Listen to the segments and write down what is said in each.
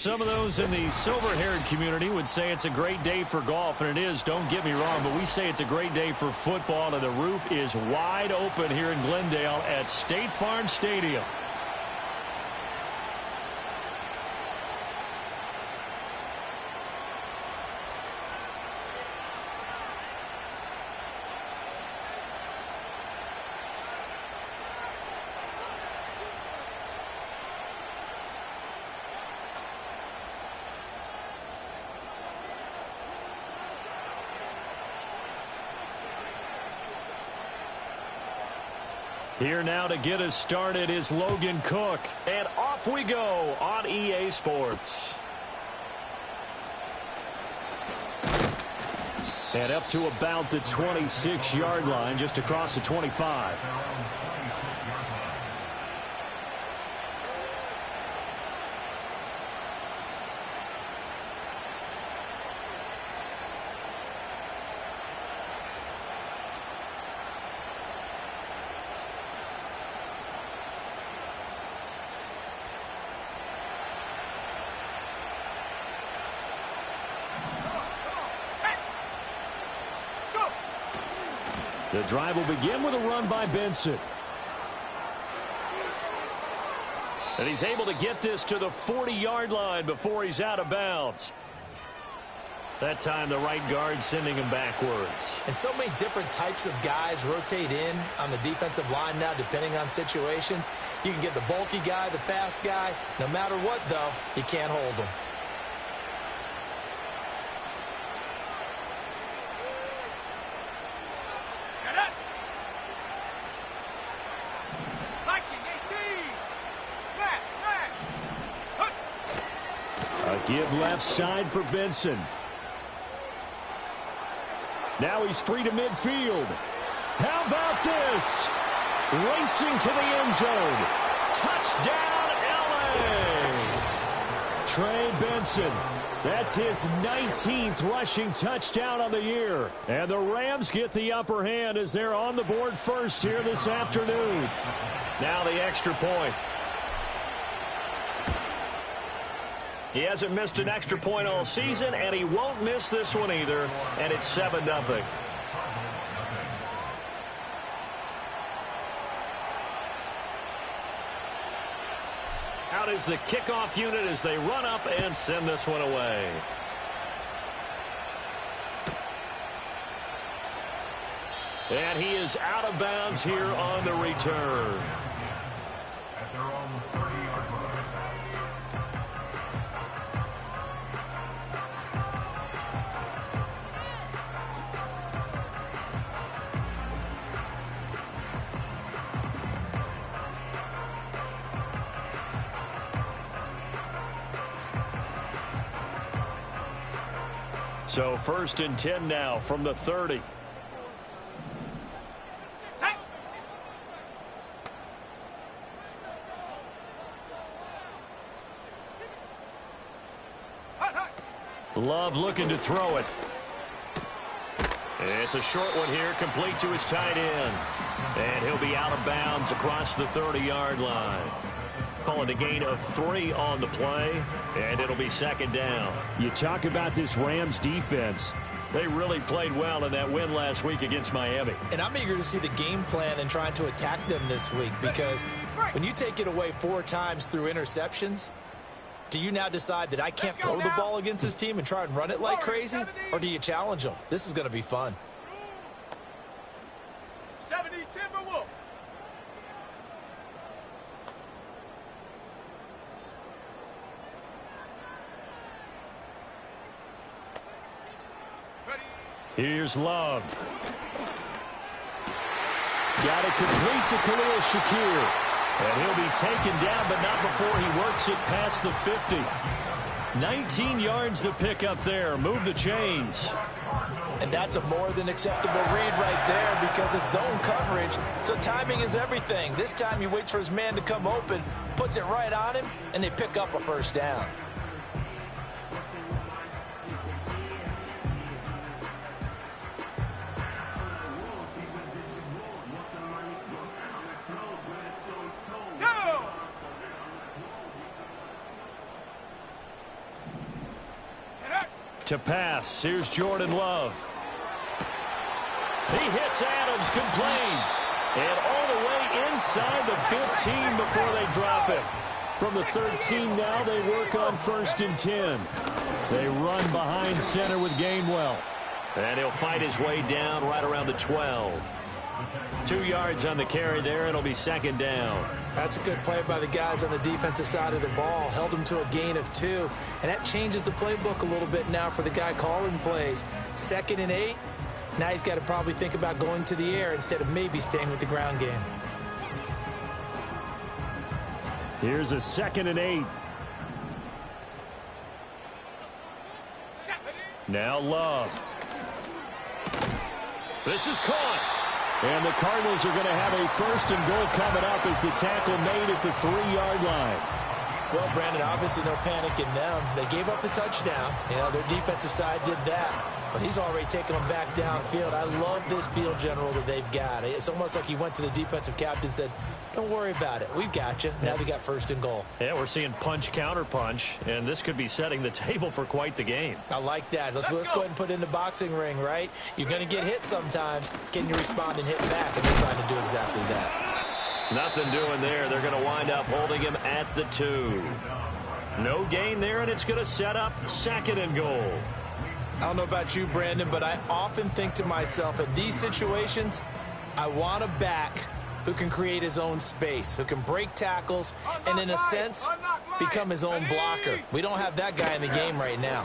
Some of those in the silver-haired community would say it's a great day for golf, and it is, don't get me wrong, but we say it's a great day for football, and the roof is wide open here in Glendale at State Farm Stadium. Here now to get us started is Logan Cook. And off we go on EA Sports. And up to about the 26-yard line, just across the 25. The drive will begin with a run by Benson. And he's able to get this to the 40-yard line before he's out of bounds. That time the right guard sending him backwards. And so many different types of guys rotate in on the defensive line now depending on situations. You can get the bulky guy, the fast guy. No matter what, though, you can't hold him. Give left side for Benson. Now he's free to midfield. How about this? Racing to the end zone. Touchdown, L.A. Trey Benson. That's his 19th rushing touchdown on the year. And the Rams get the upper hand as they're on the board first here this afternoon. Now the extra point. He hasn't missed an extra point all season, and he won't miss this one either, and it's 7-0. Out is the kickoff unit as they run up and send this one away. And he is out of bounds here on the return. So 1st and 10 now from the 30. Love looking to throw it. It's a short one here, complete to his tight end. And he'll be out of bounds across the 30-yard line. Calling a gain of 3 on the play, and it'll be 2nd down. You talk about this Rams defense. They really played well in that win last week against Miami. And I'm eager to see the game plan and trying to attack them this week, because when you take it away 4 times through interceptions, do you now decide that I can't throw the ball against this team and try and run it like crazy? Or do you challenge them? This is going to be fun. 70 Timberwolves. Here's Love. Got it complete to Khalil Shakir. And he'll be taken down, but not before he works it past the 50. 19 yards to pick up there. Move the chains. And that's a more than acceptable read right there because it's zone coverage. So timing is everything. This time he waits for his man to come open, puts it right on him, and they pick up a 1st down. To pass, here's Jordan Love. He hits Adams complete. And all the way inside the 15 before they drop him. From the 13 now, they work on 1st and 10. They run behind center with Gainwell. And he'll fight his way down right around the 12. 2 yards on the carry there. It'll be 2nd down. That's a good play by the guys on the defensive side of the ball. Held them to a gain of 2. And that changes the playbook a little bit now for the guy calling plays. 2nd and 8. Now he's got to probably think about going to the air instead of maybe staying with the ground game. Here's a 2nd and 8. Now Love. This is caught. And the Cardinals are going to have a 1st and goal coming up as the tackle made at the 3-yard line. Well, Brandon, obviously no panic in them. They gave up the touchdown. You know, their defensive side did that. But he's already taken them back downfield. I love this field general that they've got. It's almost like he went to the defensive captain and said, don't worry about it. We've got you. Now they got 1st and goal. Yeah, we're seeing punch, counter punch, and this could be setting the table for quite the game. I like that. Let's go ahead and put it in the boxing ring, right? You're going to get hit sometimes. Can you respond and hit back? And they're trying to do exactly that. Nothing doing there. They're going to wind up holding him at the 2. No gain there, and it's going to set up 2nd and goal. I don't know about you, Brandon, but I often think to myself, in these situations, I want a back who can create his own space, who can break tackles, and in a sense, become his own blocker. We don't have that guy in the game right now.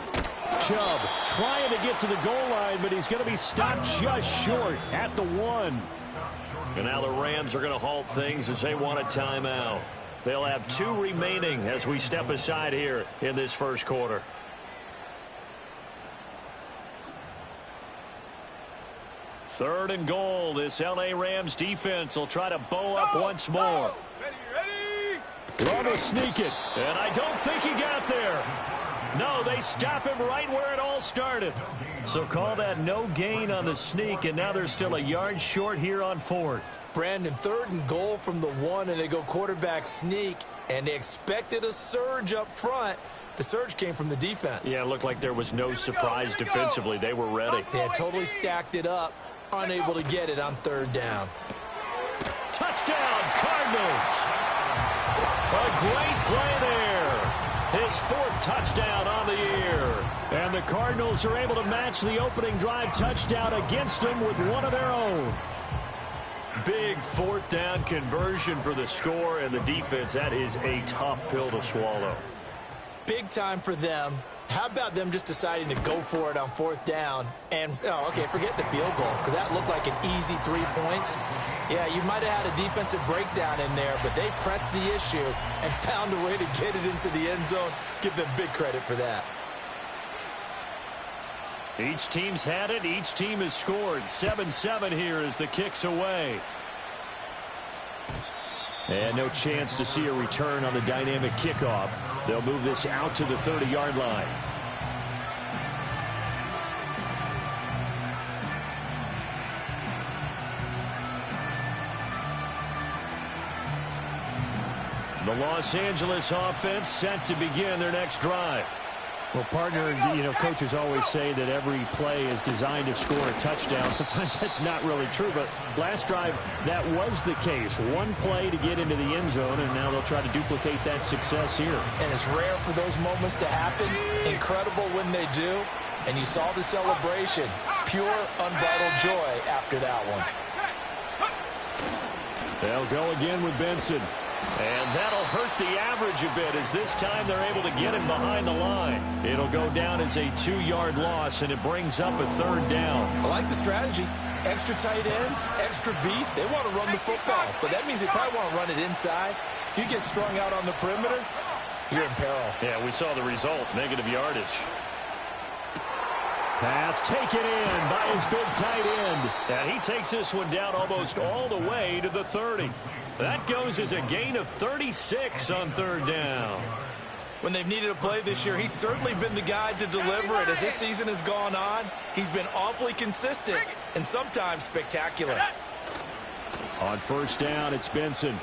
Chubb trying to get to the goal line, but he's going to be stopped just short at the 1. And now the Rams are going to halt things as they want a timeout. They'll have 2 remaining as we step aside here in this 1st quarter. Third and goal. This L.A. Rams defense will try to bow up once more. Love to sneak it, and I don't think he got there. No, they stop him right where it all started. So call that no gain on the sneak, and now they're still a yard short here on 4th. Brandon, 3rd and goal from the 1, and they go quarterback sneak, and they expected a surge up front. The surge came from the defense. Yeah, it looked like there was no surprise defensively. They were ready. They had totally stacked it up, unable to get it on 3rd down. Touchdown, Cardinals. A great play there. His 4th touchdown on the year. And the Cardinals are able to match the opening drive touchdown against them with one of their own. Big 4th down conversion for the score, and the defense, that is a tough pill to swallow. Big time for them. How about them just deciding to go for it on 4th down and, forget the field goal, because that looked like an easy 3 points. Yeah, you might have had a defensive breakdown in there, but they pressed the issue and found a way to get it into the end zone. Give them big credit for that. Each team's had it. Each team has scored. 7-7 here as the kick's away. And no chance to see a return on the dynamic kickoff. They'll move this out to the 30-yard line. The Los Angeles offense set to begin their next drive. Well, partner, coaches always say that every play is designed to score a touchdown. Sometimes that's not really true, but last drive, that was the case. One play to get into the end zone, and now they'll try to duplicate that success here. And it's rare for those moments to happen. Incredible when they do. And you saw the celebration. Pure, unbridled joy after that one. They'll go again with Benson. And that'll hurt the average a bit as this time they're able to get him behind the line. It'll go down as a 2-yard loss, and it brings up a 3rd down. I like the strategy. Extra tight ends, extra beef. They want to run the football, but that means they probably want to run it inside. If you get strung out on the perimeter, you're in peril. Yeah, we saw the result, negative yardage. Pass taken in by his big tight end. And he takes this one down almost all the way to the 30. That goes as a gain of 36 on 3rd down. When they've needed a play this year, he's certainly been the guy to deliver it. As this season has gone on, he's been awfully consistent and sometimes spectacular. On 1st down, it's Benson.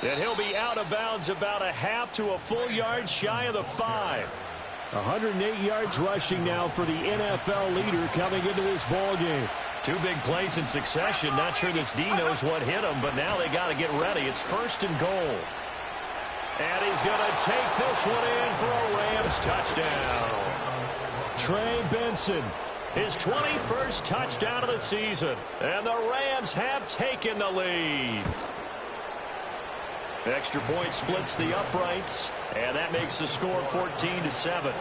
And he'll be out of bounds about a half to a full yard shy of the 5. 108 yards rushing now for the NFL leader coming into this ball game. 2 big plays in succession. Not sure this D knows what hit him, but now they got to get ready. It's 1st and goal. And he's going to take this one in for a Rams touchdown. Trey Benson. His 21st touchdown of the season. And the Rams have taken the lead. Extra point splits the uprights, and that makes the score 14-7.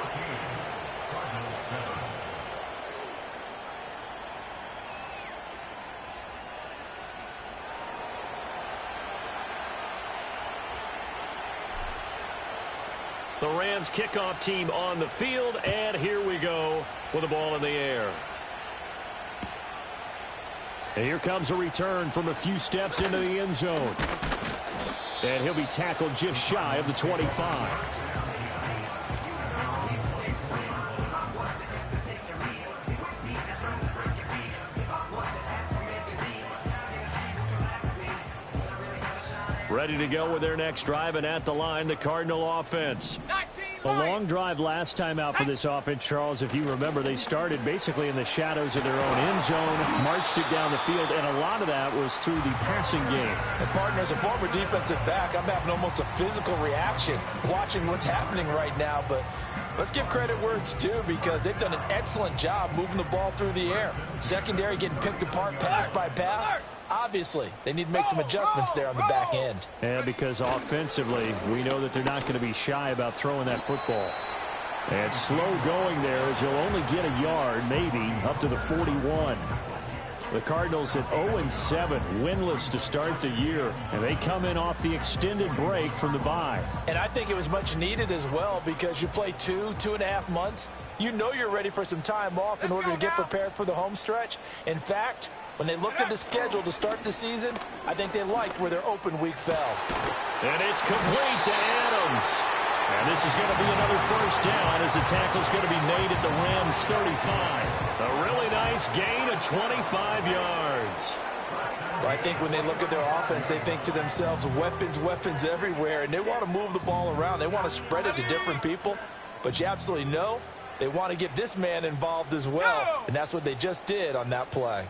The Rams kickoff team on the field, and here we go with the ball in the air. And here comes a return from a few steps into the end zone. And he'll be tackled just shy of the 25. Ready to go with their next drive, and at the line, the Cardinal offense. A long drive last time out for this offense, Charles. If you remember, they started basically in the shadows of their own end zone, marched it down the field, and a lot of that was through the passing game. The partner, as a former defensive back, I'm having almost a physical reaction watching what's happening right now, but let's give credit where it's due because they've done an excellent job moving the ball through the air. Secondary getting picked apart pass by pass. Obviously, they need to make some adjustments there on the back end. And because offensively, we know that they're not going to be shy about throwing that football. And slow going there as he'll only get a yard, maybe, up to the 41. The Cardinals at 0-7, winless to start the year. And they come in off the extended break from the bye. And I think it was much needed as well because you play 2.5 months. You know you're ready for some time off in order to get prepared for the home stretch. In fact, when they looked at the schedule to start the season, I think they liked where their open week fell. And it's complete to Adams. And this is going to be another first down as the tackle's going to be made at the Rams 35. A really nice gain of 25 yards. Well, I think when they look at their offense, they think to themselves, weapons, weapons everywhere, and they want to move the ball around. They want to spread it to different people. But you absolutely know they want to get this man involved as well, and that's what they just did on that play.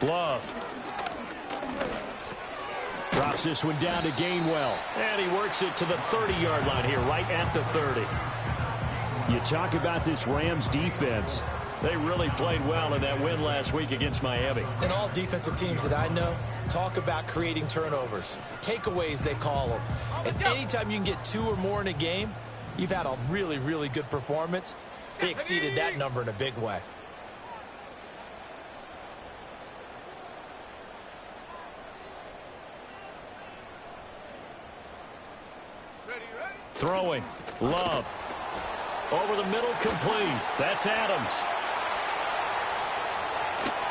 Love drops this one down to Gainwell. And he works it to the 30-yard line here, right at the 30. You talk about this Rams defense. They really played well in that win last week against Miami. And all defensive teams that I know talk about creating turnovers. Takeaways, they call them. And anytime you can get 2 or more in a game, you've had a really, really good performance. They exceeded that number in a big way. Throwing. Love. Over the middle, complete. That's Adams.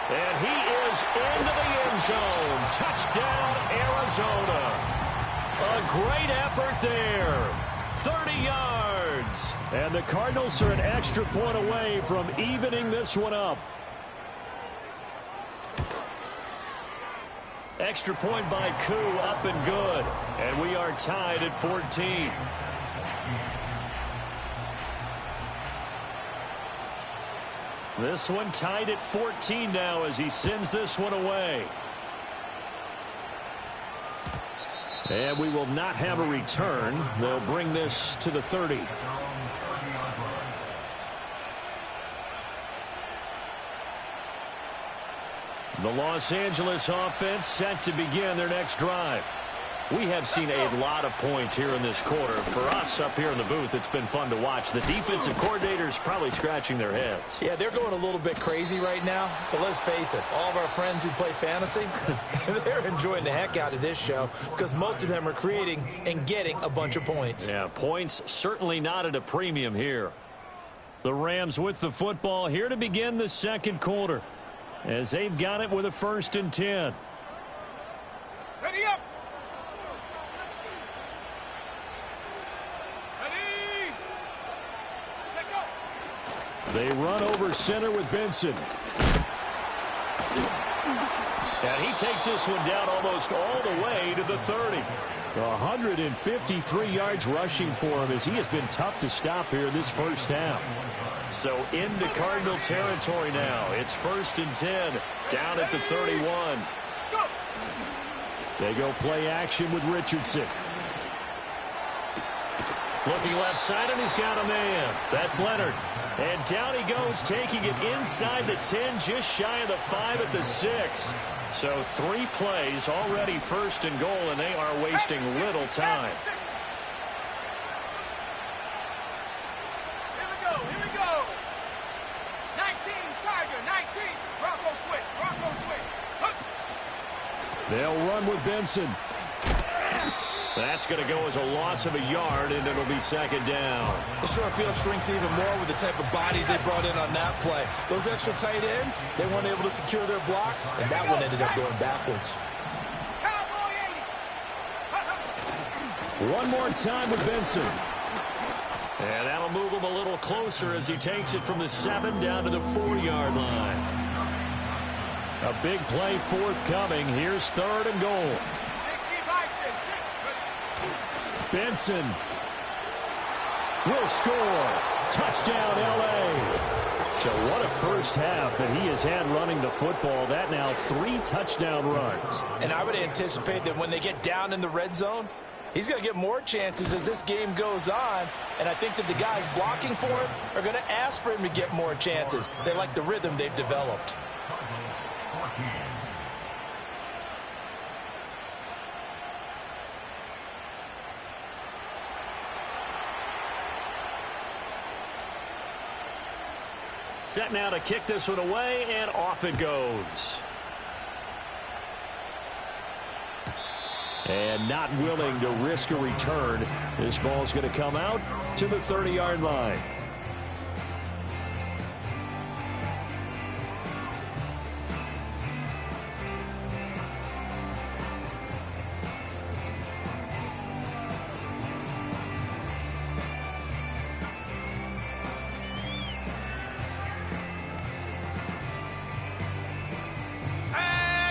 And he is into the end zone. Touchdown, Arizona. A great effort there. 30 yards. And the Cardinals are an extra point away from evening this one up. Extra point by Koo, up and good. And we are tied at 14. This one tied at 14 now as he sends this one away. And we will not have a return. They'll bring this to the 30. The Los Angeles offense set to begin their next drive. We have seen a lot of points here in this quarter. For us up here in the booth, it's been fun to watch. The defensive coordinators probably scratching their heads. Yeah, they're going a little bit crazy right now. But let's face it, all of our friends who play fantasy, they're enjoying the heck out of this show because most of them are creating and getting a bunch of points. Yeah, points certainly not at a premium here. The Rams with the football here to begin the second quarter as they've got it with a 1st and 10. Ready up. They run over center with Benson. And he takes this one down almost all the way to the 30. 153 yards rushing for him as he has been tough to stop here this first half. So into Cardinal territory now. It's 1st and 10 down at the 31. They go play action with Richardson. Looking left side, and he's got a man. That's Leonard. And down he goes, taking it inside the 10, just shy of the 5 at the 6. So 3 plays, already 1st and goal, and they are wasting little time. Here we go, here we go. 19, Tiger, 19. Bronco switch, Bronco switch. They'll run with Benson. That's going to go as a loss of a yard, and it'll be 2nd down. The short field shrinks even more with the type of bodies they brought in on that play. Those extra tight ends, they weren't able to secure their blocks, and that one ended up going backwards. One more time with Benson. And that'll move him a little closer as he takes it from the 7 down to the 4-yard line. A big play forthcoming. Here's 3rd and goal. Benson will score. Touchdown, L.A. So what a first half that he has had running the football. That now 3 touchdown runs. And I would anticipate that when they get down in the red zone, he's going to get more chances as this game goes on. And I think that the guys blocking for him are going to ask for him to get more chances. They like the rhythm they've developed. Set now to kick this one away, and off it goes. And not willing to risk a return. This ball's going to come out to the 30-yard line.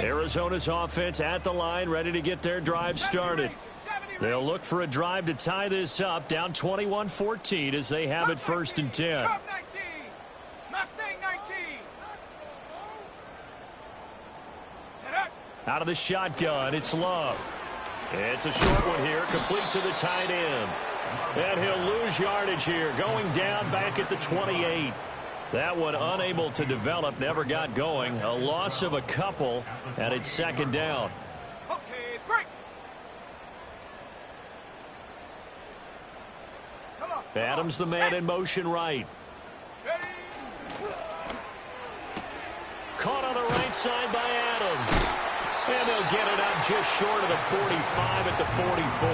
Arizona's offense at the line, ready to get their drive started. They'll look for a drive to tie this up, down 21-14 as they have it 1st and 10. Out of the shotgun, it's Love. It's a short one here, complete to the tight end. And he'll lose yardage here, going down back at the 28. That one unable to develop, never got going. A loss of a couple, and it's 2nd down. Okay, break. Adams the man in motion right. Caught on the right side by Adams. And they'll get it up just short of the 45 at the 44.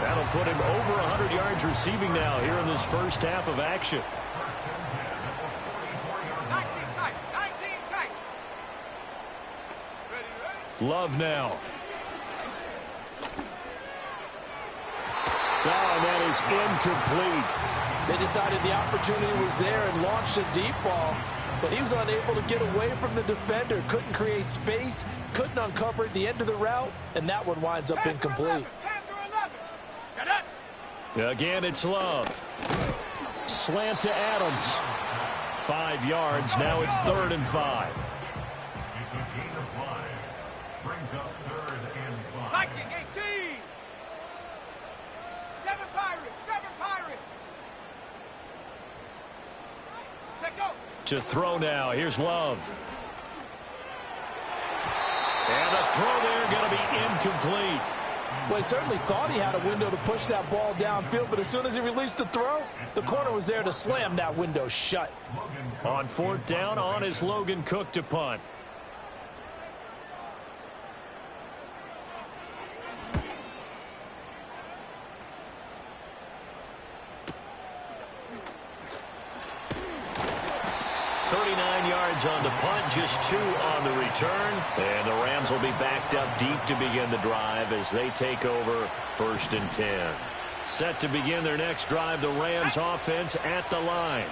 That'll put him over 100 yards receiving now here in this first half of action. 19 tight. Love now. Oh, and that is incomplete. They decided the opportunity was there and launched a deep ball, but he was unable to get away from the defender, couldn't create space, couldn't uncover at the end of the route, and that one winds up incomplete. Again, it's Love. Slant to Adams. 5 yards. Now it's 3rd and 5. Viking 18. 7 Pirates. Check go. To throw now. Here's Love. And the throw there going to be incomplete. Well, he certainly thought he had a window to push that ball downfield, but as soon as he released the throw, the corner was there to slam that window shut. On 4th down, on is Logan Cook to punt. On the punt, just 2 on the return. And the Rams will be backed up deep to begin the drive as they take over 1st and 10. Set to begin their next drive, the Rams offense at the line.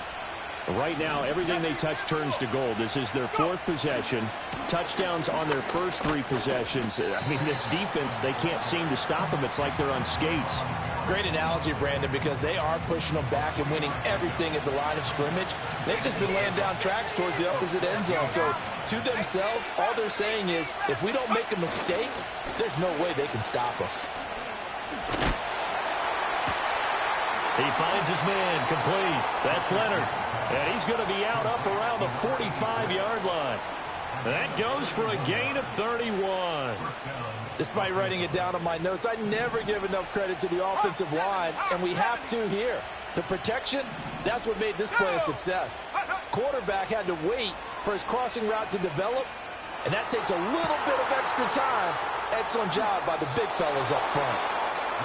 Right now, everything they touch turns to gold. This is their 4th possession. Touchdowns on their first 3 possessions. I mean, this defense, they can't seem to stop them. It's like they're on skates. Great analogy, Brandon, because they are pushing them back and winning everything at the line of scrimmage. They've just been laying down tracks towards the opposite end zone. So, to themselves, all they're saying is, if we don't make a mistake, there's no way they can stop us. He finds his man, complete. That's Leonard. And he's going to be out up around the 45-yard line. That goes for a gain of 31. Despite writing it down on my notes, I never give enough credit to the offensive line, and we have to here. The protection, that's what made this play a success. Quarterback had to wait for his crossing route to develop, and that takes a little bit of extra time. Excellent job by the big fellas up front.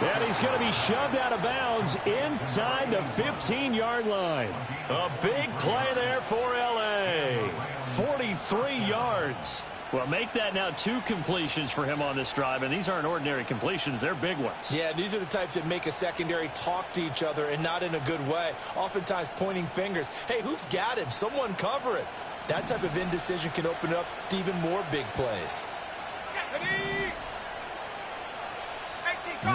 And he's going to be shoved out of bounds inside the 15-yard line. A big play there for L.A. 43 yards. Well, make that now 2 completions for him on this drive, and these aren't ordinary completions. They're big ones. Yeah, these are the types that make a secondary talk to each other and not in a good way, oftentimes pointing fingers. Hey, who's got him? Someone cover it. That type of indecision can open up to even more big plays.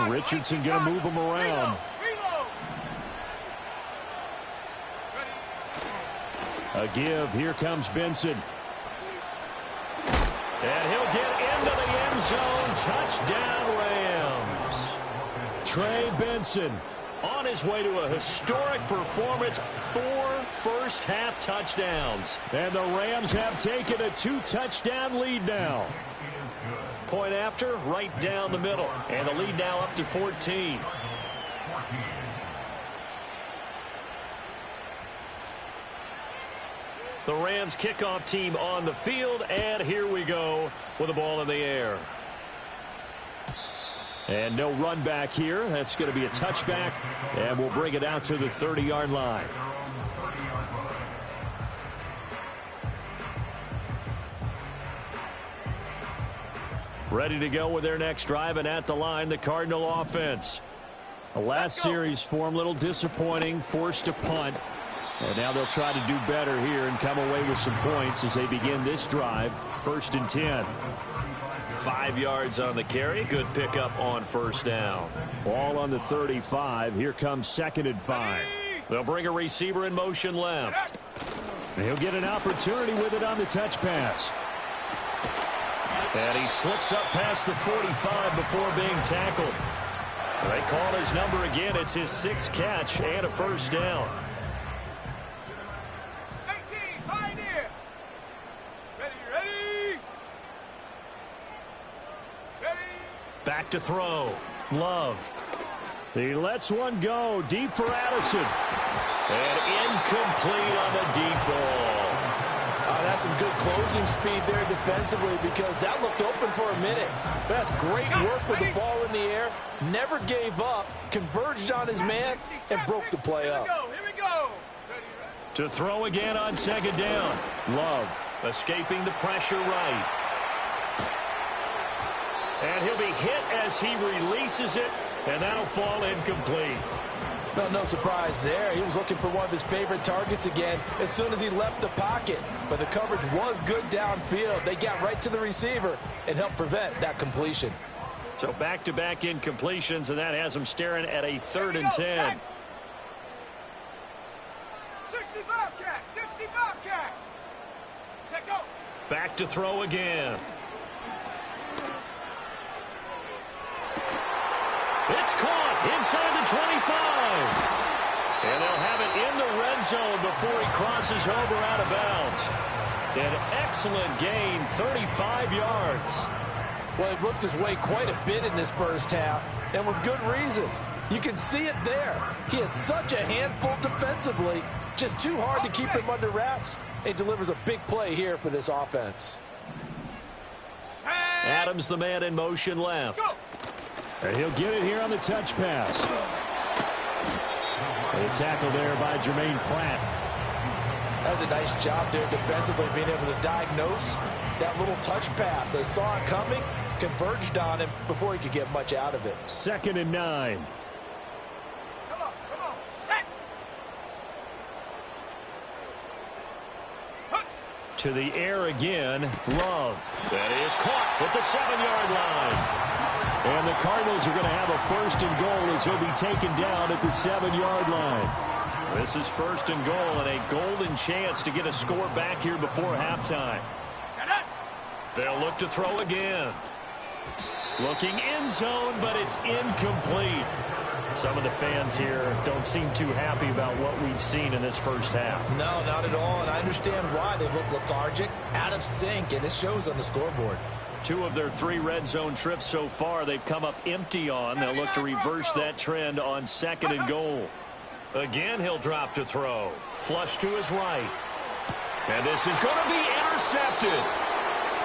Richardson going to move him around. A give. Here comes Benson. And he'll get into the end zone. Touchdown, Rams. Trey Benson on his way to a historic performance. 4 first-half touchdowns. And the Rams have taken a 2-touchdown lead now. Point after, right down the middle. And the lead now up to 14. The Rams kickoff team on the field, and here we go with the ball in the air. And no run back here. That's going to be a touchback, and we'll bring it out to the 30-yard line. Ready to go with their next drive, and at the line, the Cardinal offense. The last series for them, a little disappointing, forced to punt. And now they'll try to do better here and come away with some points as they begin this drive. 1st and 10. 5 yards on the carry. Good pickup on first down. Ball on the 35. Here comes 2nd and 5. They'll bring a receiver in motion left. And he'll get an opportunity with it on the touch pass. And he slips up past the 45 before being tackled. They call his number again. It's his 6th catch and a first down. Back to throw. Love. He lets one go deep for Addison. And incomplete on the deep ball. That's some good closing speed there defensively because that looked open for a minute. That's great work with the ball in the air. Never gave up. Converged on his man and broke the play up. Here we go. To throw again on 2nd down. Love escaping the pressure right. And he'll be hit as he releases it, and that'll fall incomplete. Well, no surprise there. He was looking for one of his favorite targets again as soon as he left the pocket. But the coverage was good downfield. They got right to the receiver and helped prevent that completion. So back-to-back incompletions, and that has him staring at a 3rd and 10. 60 Bobcat, 60 Bobcat. Take go. Back to throw again. It's caught inside the 25. And they'll have it in the red zone before he crosses over out of bounds. An excellent gain, 35 yards. Well, he looked his way quite a bit in this first half, and with good reason. You can see it there. He is such a handful defensively, just too hard to keep him under wraps. He delivers a big play here for this offense. Adams, the man in motion left. And he'll get it here on the touch pass. A tackle there by Jermaine Pratt. That's a nice job there defensively, being able to diagnose that little touch pass. They saw it coming, converged on him before he could get much out of it. 2nd and 9. Come on, set. To the air again, Love. That is caught at the 7-yard line. And the Cardinals are going to have a 1st and goal as he'll be taken down at the 7-yard line. This is 1st and goal and a golden chance to get a score back here before halftime. They'll look to throw again. Looking end zone, but it's incomplete. Some of the fans here don't seem too happy about what we've seen in this first half. No, not at all, and I understand why. They've looked lethargic, out of sync, and it shows on the scoreboard. 2 of their 3 red zone trips so far they've come up empty on. They'll look to reverse that trend on 2nd and goal. Again, he'll drop to throw. Flush to his right. And this is going to be intercepted.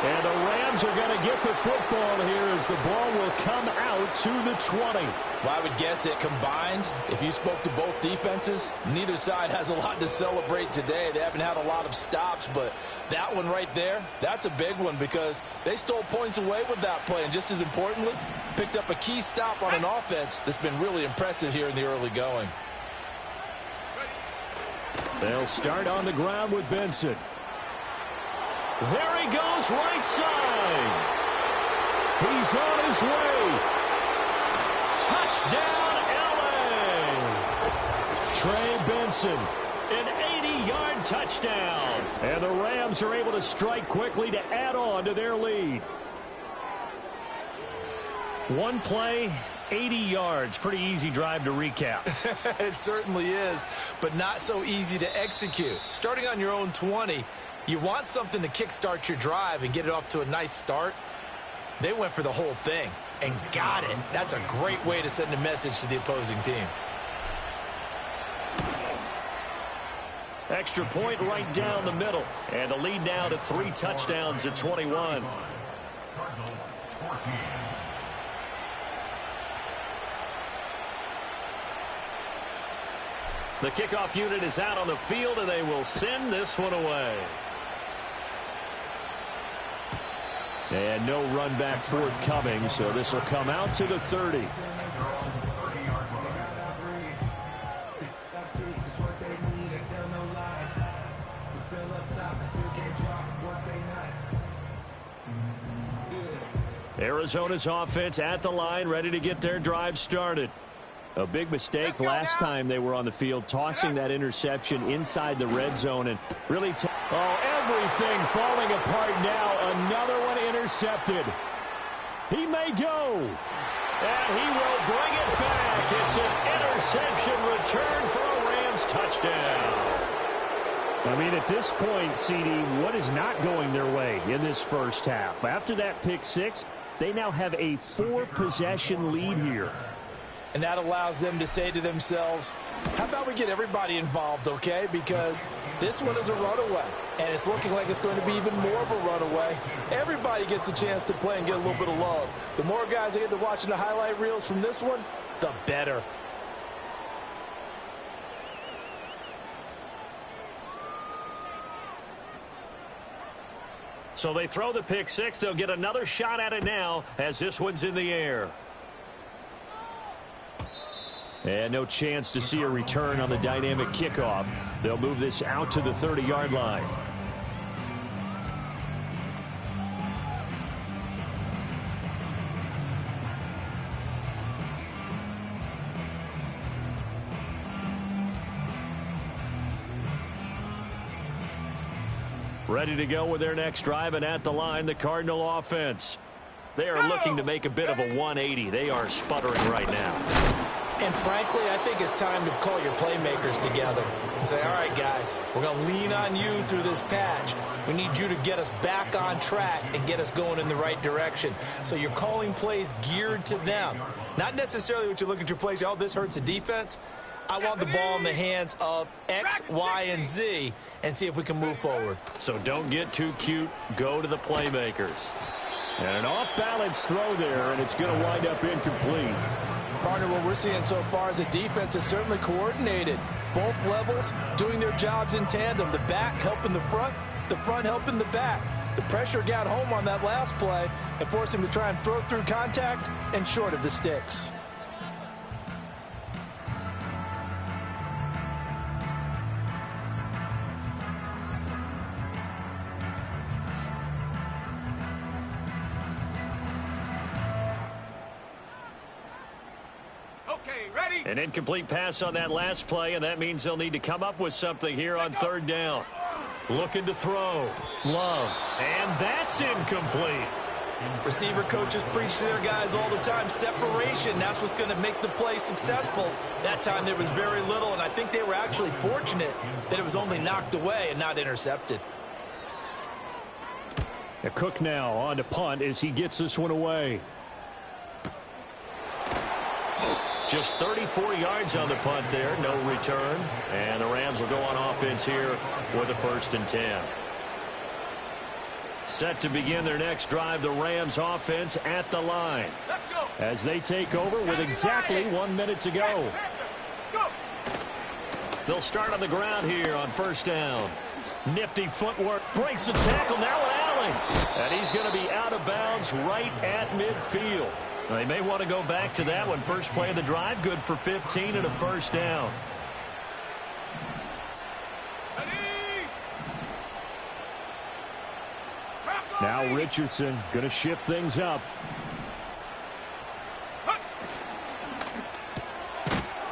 And the Rams are going to get the football here as the ball will come out to the 20. Well, I would guess it combined. If you spoke to both defenses, neither side has a lot to celebrate today. They haven't had a lot of stops, but that one right there, that's a big one because they stole points away with that play. And just as importantly, picked up a key stop on an offense that's been really impressive here in the early going. They'll start on the ground with Benson. There he goes, right side. He's on his way. Touchdown, L.A. Trey Benson. An 80-yard touchdown. And the Rams are able to strike quickly to add on to their lead. One play, 80 yards. Pretty easy drive to recap. It certainly is, but not so easy to execute. Starting on your own 20, you want something to kickstart your drive and get it off to a nice start. They went for the whole thing and got it. That's a great way to send a message to the opposing team. Extra point right down the middle. And the lead now to 3 touchdowns at 21. The kickoff unit is out on the field, and they will send this one away. And no run back forthcoming, so this will come out to the 30. Arizona's offense at the line, ready to get their drive started. A big mistake last time they were on the field, tossing that interception inside the red zone and really everything falling apart now. Another one intercepted. He may go. And he will bring it back. It's an interception return for a Rams touchdown. I mean, at this point, CD, what is not going their way in this first half? After that pick 6, they now have a 4-possession lead here. And that allows them to say to themselves, how about we get everybody involved, okay? Because this one is a runaway, and it's looking like it's going to be even more of a runaway. Everybody gets a chance to play and get a little bit of love. The more guys that get to watching the highlight reels from this one, the better. So they throw the pick 6. They'll get another shot at it now as this one's in the air. And no chance to see a return on the dynamic kickoff. They'll move this out to the 30-yard line. Ready to go with their next drive, and at the line, the Cardinal offense. They are looking to make a bit of a 180. They are sputtering right now. And frankly, I think it's time to call your playmakers together and say, all right, guys, we're going to lean on you through this patch. We need you to get us back on track and get us going in the right direction. So you're calling plays geared to them. Not necessarily what you look at your plays, oh, this hurts the defense. I want the ball in the hands of X, Y, and Z and see if we can move forward. So don't get too cute. Go to the playmakers. And an off-balance throw there, and it's going to wind up incomplete. Partner, what we're seeing so far is the defense is certainly coordinated. Both levels doing their jobs in tandem. The back helping the front helping the back. The pressure got home on that last play and forced him to try and throw through contact and short of the sticks. Okay, ready? An incomplete pass on that last play, and that means they'll need to come up with something here on third down. Looking to throw. Love. And that's incomplete. Receiver coaches preach to their guys all the time. Separation, that's what's going to make the play successful. That time there was very little, and I think they were actually fortunate that it was only knocked away and not intercepted. Cook now on to punt as he gets this one away. Just 34 yards on the punt there. No return. And the Rams will go on offense here with a 1st and 10. Set to begin their next drive, the Rams offense at the line. Let's go. As they take over with exactly 1 minute to go. Go. They'll start on the ground here on 1st down. Nifty footwork. Breaks the tackle. Now an alley. And he's going to be out of bounds right at midfield. They may want to go back to that one. First play of the drive. Good for 15 and a 1st down. Now Richardson going to shift things up.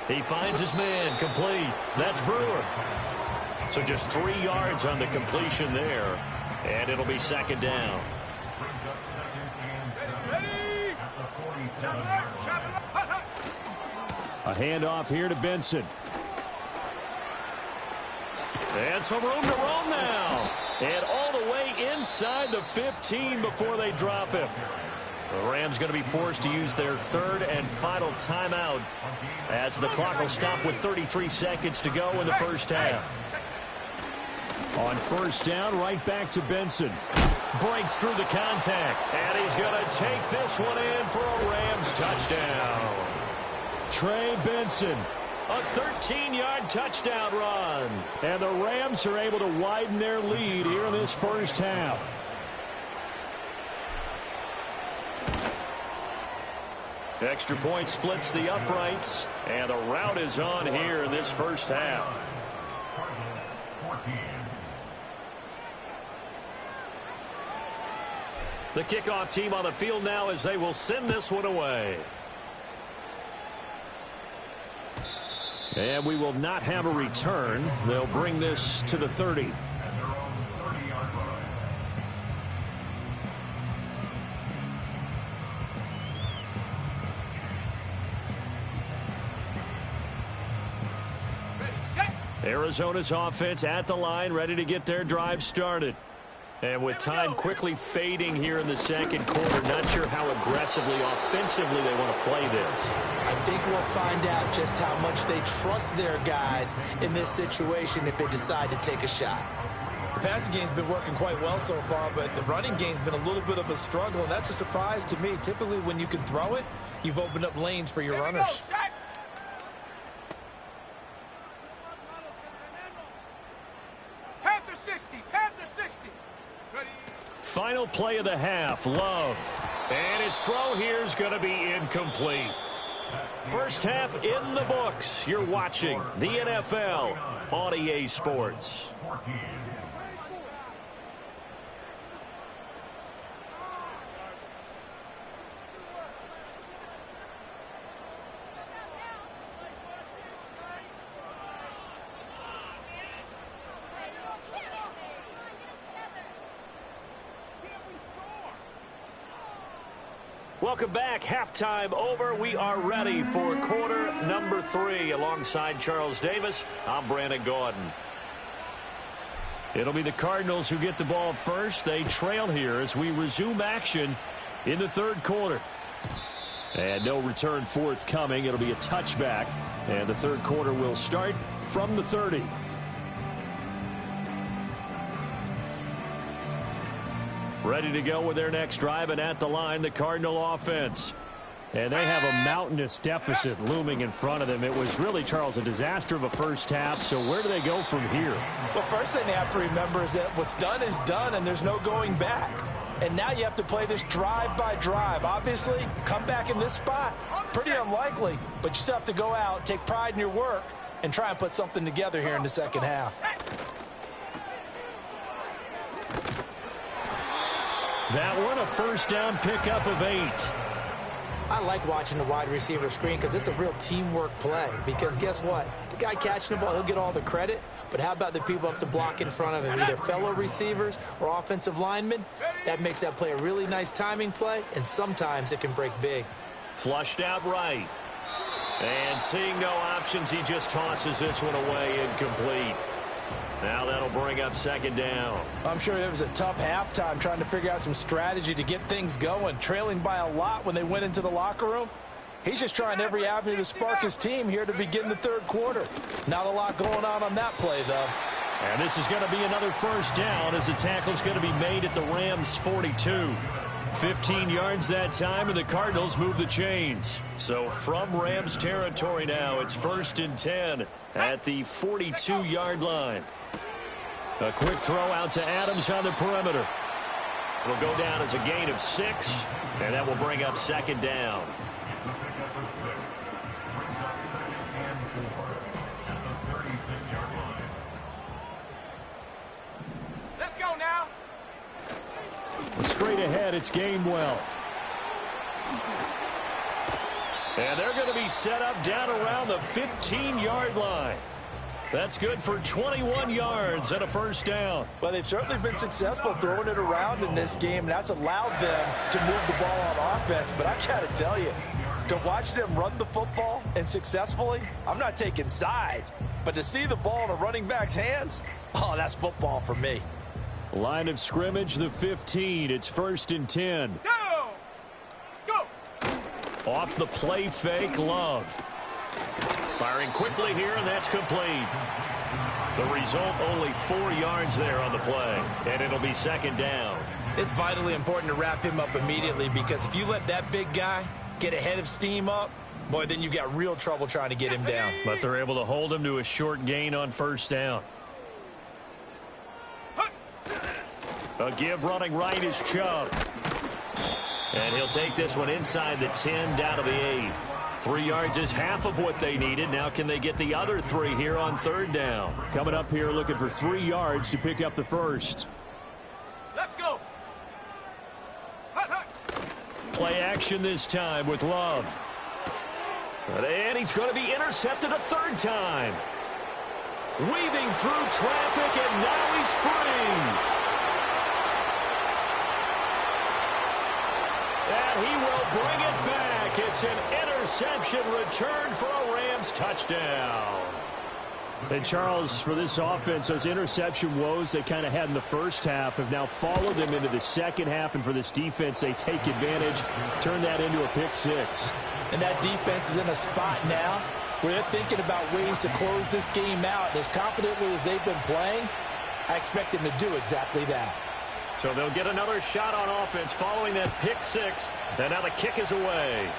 He finds his man. Complete. That's Brewer. So just 3 yards on the completion there. And it'll be 2nd down. A handoff here to Benson. And some room to roam now. And all the way inside the 15 before they drop him. The Rams going to be forced to use their 3rd and final timeout as the clock will stop with 33 seconds to go in the 1st half. On 1st down, right back to Benson. Breaks through the contact. And he's going to take this one in for a Rams touchdown. Trey Benson. A 13-yard touchdown run. And the Rams are able to widen their lead here in this 1st half. Extra point splits the uprights. And the route is on here in this 1st half. The kickoff team on the field now as they will send this one away. And we will not have a return. They'll bring this to the 30. Arizona's offense at the line, ready to get their drive started. And with time quickly fading here in the 2nd quarter, not sure how aggressively, offensively they want to play this. I think we'll find out just how much they trust their guys in this situation if they decide to take a shot. The passing game's been working quite well so far, but the running game's been a little bit of a struggle, and that's a surprise to me. Typically, when you can throw it, you've opened up lanes for your runners. Panther 60, Panther 60. Final play of the half, Love. And his throw here is going to be incomplete. 1st half in the books. You're watching the NFL on EA Sports. Welcome back. Halftime over. We are ready for quarter number 3. Alongside Charles Davis, I'm Brandon Gordon. It'll be the Cardinals who get the ball first. They trail here as we resume action in the 3rd quarter. And no return forthcoming. It'll be a touchback. And the 3rd quarter will start from the 30. Ready to go with their next drive, and at the line, the Cardinal offense. And they have a mountainous deficit looming in front of them. It was really, Charles, a disaster of a 1st half. So where do they go from here? Well, first thing they have to remember is that what's done is done, and there's no going back. And now you have to play this drive by drive. Obviously, come back in this spot, pretty unlikely. But you still have to go out, take pride in your work, and try and put something together here in the 2nd half. That one, a 1st down pickup of 8. I like watching the wide receiver screen because it's a real teamwork play. Because guess what? The guy catching the ball, he'll get all the credit. But how about the people up to block in front of him, either fellow receivers or offensive linemen? That makes that play a really nice timing play, and sometimes it can break big. Flushed out right. And seeing no options, he just tosses this one away incomplete. Now that'll bring up second down. I'm sure it was a tough halftime trying to figure out some strategy to get things going, trailing by a lot when they went into the locker room. He's just trying every avenue to spark his team here to begin the third quarter. Not a lot going on that play, though. And this is going to be another first down as the tackle's going to be made at the Rams' 42. 15 yards that time, and the Cardinals move the chains. So from Rams territory now, it's 1st and 10 at the 42-yard line. A quick throw out to Adams on the perimeter. It'll go down as a gain of 6, and that will bring up second down. Let's go now. Straight ahead, it's Gainwell. And they're going to be set up down around the 15-yard line. That's good for 21 yards and a first down. Well, they've certainly been successful throwing it around in this game. That's allowed them to move the ball on offense. But I've got to tell you, to watch them run the football and successfully, I'm not taking sides. But to see the ball in a running back's hands, oh, that's football for me. Line of scrimmage, the 15. It's 1st and 10. Go! Off the play fake, Love. Firing quickly here, and that's complete. The result, only 4 yards there on the play, and it'll be second down. It's vitally important to wrap him up immediately because if you let that big guy get ahead of steam up, boy, then you've got real trouble trying to get him down. But they're able to hold him to a short gain on first down. A give running right is Chubb. And he'll take this one inside the 10, down to the 8. 3 yards is half of what they needed. Now can they get the other 3 here on third down? Coming up here looking for 3 yards to pick up the first. Let's go. Play action this time with Love. And he's going to be intercepted a third time. Weaving through traffic, and now he's free. And he will bring it back. It's an interception return for a Rams touchdown. And Charles, for this offense, those interception woes they kind of had in the first half have now followed them into the second half. And for this defense, they take advantage, turn that into a pick 6. And that defense is in a spot now where they're thinking about ways to close this game out. And as confidently as they've been playing, I expect them to do exactly that. So they'll get another shot on offense following that pick 6. And now the kick is away.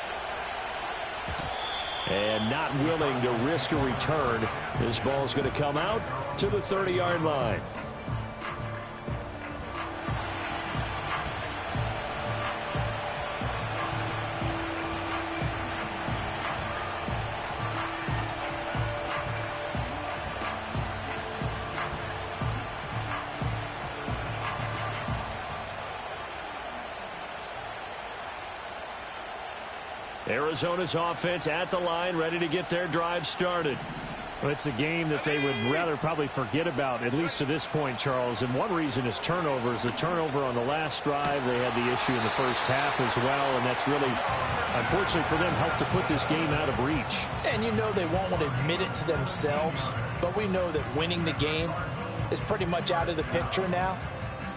And not willing to risk a return. This ball's going to come out to the 30-yard line. Arizona's offense at the line, ready to get their drive started. Well, it's a game that they would rather probably forget about, at least to this point, Charles. And one reason is turnovers. The turnover on the last drive, they had the issue in the first half as well. And that's really, unfortunately for them, helped to put this game out of reach. And you know they won't want to admit it to themselves. But we know that winning the game is pretty much out of the picture now.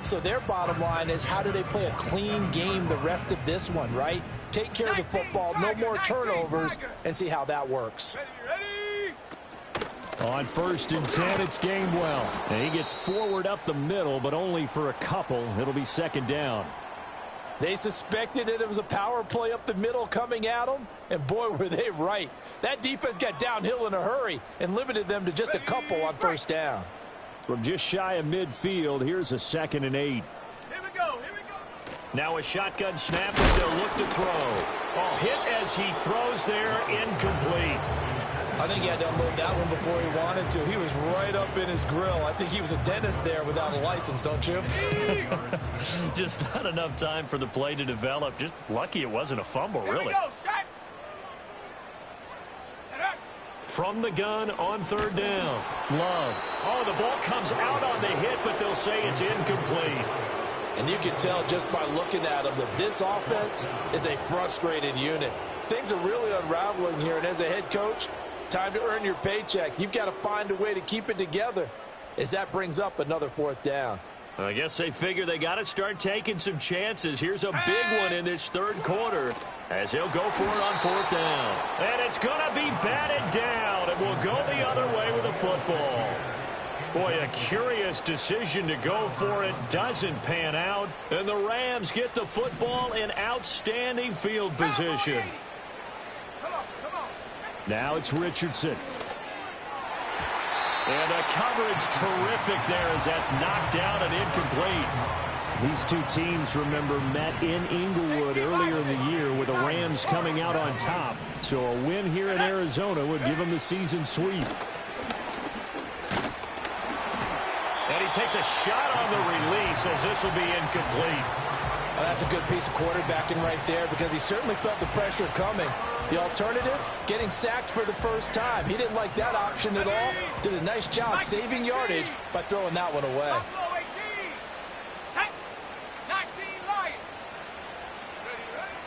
So their bottom line is, how do they play a clean game the rest of this one, right? Take care of the football, no more turnovers, and see how that works. On 1st and 10, it's Gainwell. And he gets forward up the middle, but only for a couple. It'll be second down. They suspected that it was a power play up the middle coming at them, and boy, were they right. That defense got downhill in a hurry and limited them to just a couple on first down. From just shy of midfield, here's a 2nd and 8. Here we go. Now a shotgun snap as they'll look to throw. Oh, hit as he throws there, incomplete. I think he had to unload that one before he wanted to. He was right up in his grill. I think he was a dentist there without a license, don't you? Just not enough time for the play to develop. Just lucky it wasn't a fumble, really. From the gun on third down. Love. Oh, the ball comes out on the hit, but they'll say it's incomplete. And you can tell just by looking at him that this offense is a frustrated unit. Things are really unraveling here, and as a head coach, time to earn your paycheck. You've got to find a way to keep it together as that brings up another fourth down. I guess they figure they got to start taking some chances. Here's a big one in this third quarter as he'll go for it on fourth down. And it's going to be batted down, and will go the other way with the football. Boy, a curious decision to go for it. Doesn't pan out, and the Rams get the football in outstanding field position. Now it's Richardson. And the coverage terrific there as that's knocked out and incomplete. These two teams, remember, met in Inglewood earlier in the year with the Rams coming out on top. So a win here in Arizona would give them the season sweep. And he takes a shot on the release as this will be incomplete. Well, that's a good piece of quarterbacking right there because he certainly felt the pressure coming. The alternative, getting sacked for the first time. He didn't like that option at all. Did a nice job saving yardage by throwing that one away.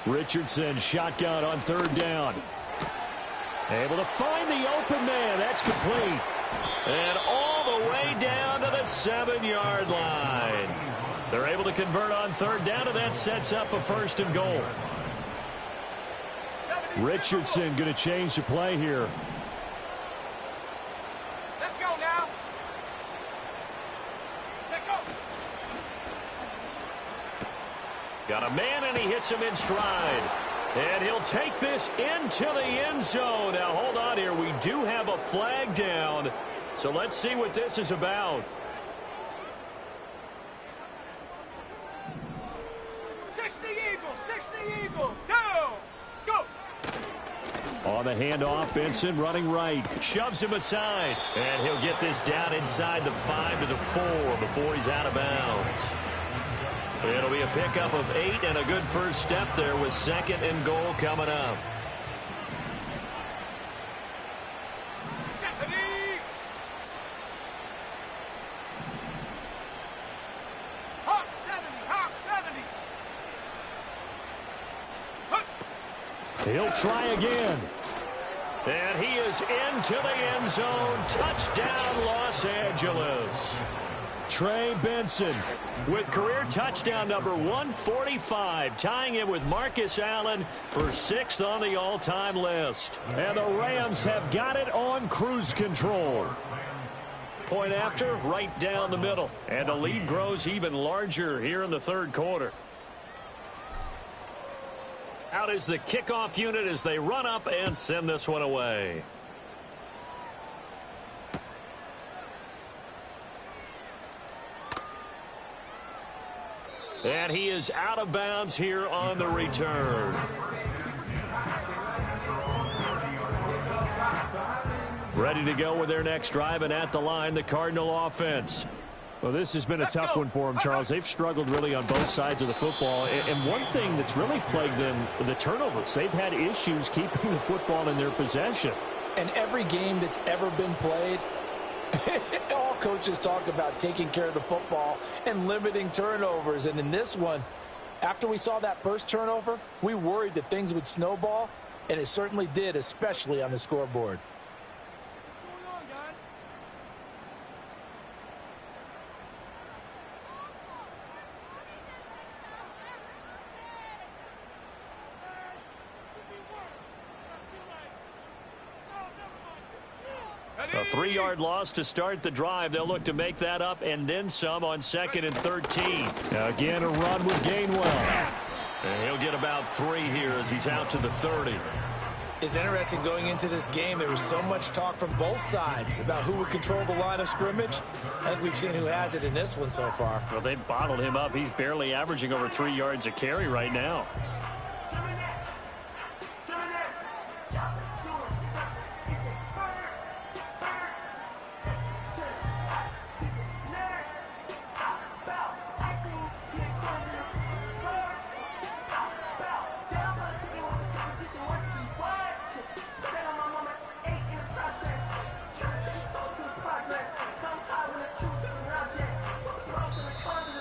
Richardson shotgun on third down. Able to find the open man. That's complete. And all the way down to the 7-yard line. They're able to convert on third down, and that sets up a first and goal. Richardson going to change the play here. Let's go now. Check up. Got a man, and he hits him in stride. And he'll take this into the end zone. Now, hold on here. We do have a flag down. So let's see what this is about. 60 Eagle, down, go. On the handoff, Benson running right. Shoves him aside. And he'll get this down inside the 5 to the 4 before he's out of bounds. It'll be a pickup of 8 and a good first step there with second and goal coming up. He'll try again. And he is into the end zone. Touchdown, Los Angeles. Trey Benson with career touchdown number 145, tying it with Marcus Allen for 6th on the all-time list. And the Rams have got it on cruise control. Point after, right down the middle. And the lead grows even larger here in the third quarter. Out is the kickoff unit as they run up and send this one away. And he is out of bounds here on the return. Ready to go with their next drive, and at the line, the Cardinal offense. Well, this has been a tough one for them, Charles. They've struggled really on both sides of the football. And one thing that's really plagued them, the turnovers. They've had issues keeping the football in their possession. And every game that's ever been played, all coaches talk about taking care of the football and limiting turnovers. And in this one, after we saw that first turnover, we worried that things would snowball, and it certainly did, especially on the scoreboard. A 3-yard loss to start the drive. They'll look to make that up and then some on 2nd and 13. Again, a run with Gainwell. And he'll get about 3 here as he's out to the 30. It's interesting going into this game. There was so much talk from both sides about who would control the line of scrimmage. I think we've seen who has it in this one so far. Well, they've bottled him up. He's barely averaging over 3 yards a carry right now.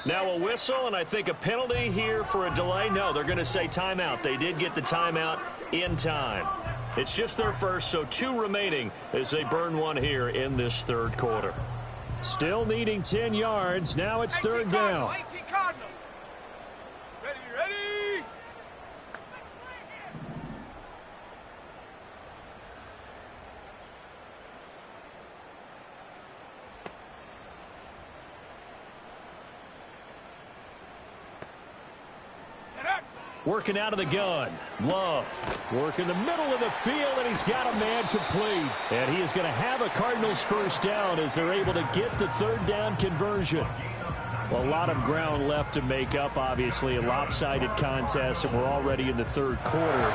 Now a whistle, and I think a penalty here for a delay. No, they're going to say timeout. They did get the timeout in time. It's just their first, so 2 remaining as they burn one here in this third quarter. Still needing 10 yards. Now it's third down. 18 Cardinals. Ready, ready. Working out of the gun. Love. Working the middle of the field, and he's got a man complete. And he is going to have a Cardinals first down as they're able to get the third down conversion. Well, a lot of ground left to make up, obviously. A lopsided contest, and we're already in the third quarter.